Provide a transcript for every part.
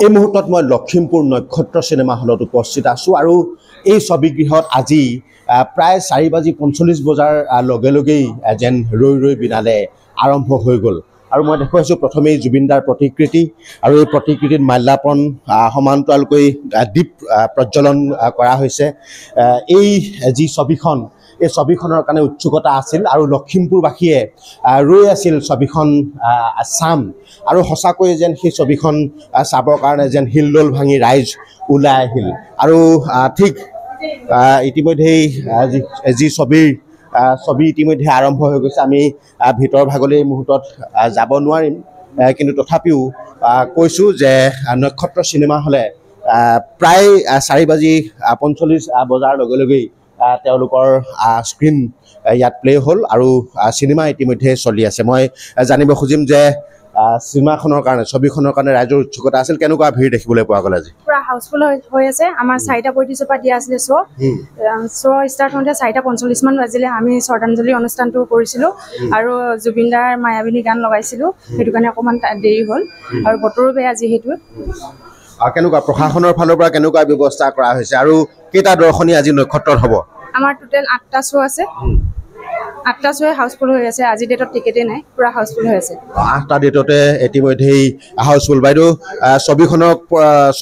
এই মুহূৰ্তত মই লখিমপুৰ নক্ষত্ৰ চিনেমা হলত উপস্থিত আছোঁ আৰু এই ছবিগৃহত আজি প্ৰায় 4:45 বজাৰ লগে লগেই যেন ৰৈ ৰৈ বিনালে আৰম্ভ হৈ গ'ল আৰু মই দেখুৱাইছোঁ প্ৰথমেই জুবিনদাৰ প্ৰতিকৃতি আৰু এই প্ৰতিকৃতিত মাল্যাৰ্পণ সমান্তৰালকৈ দীপ প্ৰজ্বলন কৰা হৈছে। এই যি ছবিখন এই ছবিখনৰ কাৰণে উৎসুকতা আছিল আৰু লখিমপুৰবাসীয়ে ৰৈ আছিল ছবিখন চাম আৰু সঁচাকৈয়ে যেন সেই ছবিখন চাবৰ কাৰণে যেন হিলদোল ভাঙি ৰাইজ ওলাই আহিল আৰু ঠিক ইতিমধ্যেই যি ছবি ইতিমধ্যে আৰম্ভ হৈ গৈছে। আমি ভিতৰ ভাগলৈ এই মুহূৰ্তত যাব নোৱাৰিম, কিন্তু তথাপিও কৈছোঁ যে নক্ষত্ৰ চিনেমা হলে প্ৰায় 4:45 বজাৰ লগে লগেই তেওঁলোকৰ স্ক্ৰীন ইয়াত প্লে হ'ল আৰু চিনেমা ইতিমধ্যে চলি আছে। মই জানিব খুজিম যে চিনেমাখনৰ কাৰণে ছবিখনৰ কাৰণে ৰাইজৰ উৎসুকতা আছিল, কেনেকুৱা ভিৰ দেখিবলৈ পোৱা গ'ল আজি? পুৰা হাউচফুল হৈ আছে। আমাৰ 4:35 পৰা দিয়া আছিলে শ্ব' ষ্টাৰ্ট হওঁতে 4:45 মান বাজিলে। আমি শ্ৰদ্ধাঞ্জলি অনুষ্ঠানটো কৰিছিলোঁ আৰু জুবিনদাৰ মায়াবিনী গান লগাইছিলোঁ, সেইটো কাৰণে অকণমান দেৰি হ'ল আৰু বতৰো বেয়া যিহেতু। কেনেকুৱা প্ৰশাসনৰ ফালৰ পৰা কেনেকুৱা ব্যৱস্থা কৰা হৈছে আৰু কেইটা দৰ্শনী আজি নক্ষত্ৰত হ'ব? আমাৰ টোটেল 8টা শ্ব' আছে। 8টা শ্ব'য়ে হাউচফুল হৈ আছে। আজি ডেটত টিকেটেই নাই, পুৰা হাউচফুল হৈ আছে। 8টা ডেটতে ইতিমধ্যেই হাউচফুল। বাইদেউ,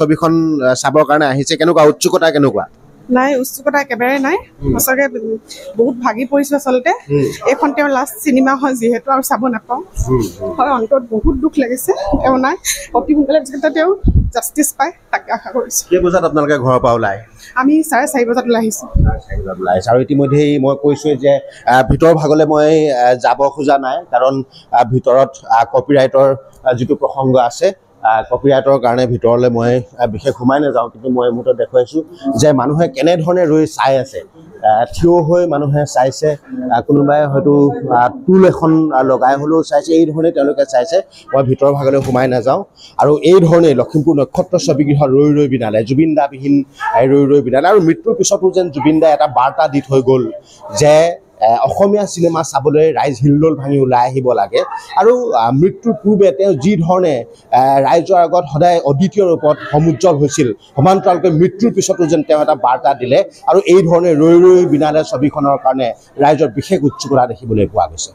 ছবিখন চাবৰ কাৰণে আহিছে, কেনেকুৱা উৎসুকতা কেনেকুৱা? নাই, উৎসুকতা একেবাৰে নাই। সঁচাকৈ বহুত ভাগি পৰিছোঁ আচলতে। এইখন তেওঁৰ লাষ্ট চিনেমা হয় যিহেতু, আৰু চাব নাপাওঁ। হয়, অন্তৰত বহুত দুখ লাগিছে। তেওঁ নাই, অতি সোনকালে যাতে তেওঁ জাষ্টিছ পায় তাকে আশা কৰিছোঁ। কেই বজাত আপোনালোকে ঘৰৰ পৰা ওলাই? আমি 4:30 বজাত ওলাই আহিছোঁ। আৰু ইতিমধ্যেই মই কৈছোঁৱেই যে ভিতৰ ভাগলৈ মই যাব খোজা নাই, কাৰণ ভিতৰত কপিৰাইটৰ যিটো প্ৰসংগ আছে, কপিৰাইটৰ কাৰণে ভিতৰলৈ মই বিশেষ সোমাই নাযাওঁ। কিন্তু মই মুহূৰ্তত দেখুৱাইছোঁ যে মানুহে কেনেধৰণে ৰৈ চাই আছে, থিয় হৈ মানুহে চাইছে, কোনোবাই হয়তো টুল এখন লগাই হ'লেও চাইছে, এই ধৰণে তেওঁলোকে চাইছে। মই ভিতৰ ভাগলৈ সোমাই নাযাওঁ আৰু এই ধৰণেই লখিমপুৰ নক্ষত্ৰ ছবিগৃহত ৰৈ ৰৈ বিনালে, জুবিনদাবিহীন ৰৈ ৰৈ বিনালে আৰু মৃত্যুৰ পিছতো যেন জুবিনদা এটা বাৰ্তা দি থৈ গ'ল যে অসমীয়া চিনেমা চাবলৈ ৰাইজ হিলদোল ভাঙি ওলাই আহিব লাগে। আৰু মৃত্যুৰ পূৰ্বে তেওঁ যি ধৰণে ৰাইজৰ আগত সদায় অদ্বিতীয় ৰূপত সমুজ্জ্বল হৈছিল, সমান্তৰালকৈ মৃত্যুৰ পিছতো যেন তেওঁ এটা বাৰ্তা দিলে আৰু এই ধৰণে ৰৈ ৰৈ বিনালে ছবিখনৰ কাৰণে ৰাইজৰ বিশেষ উৎসুকতা দেখিবলৈ পোৱা গৈছে।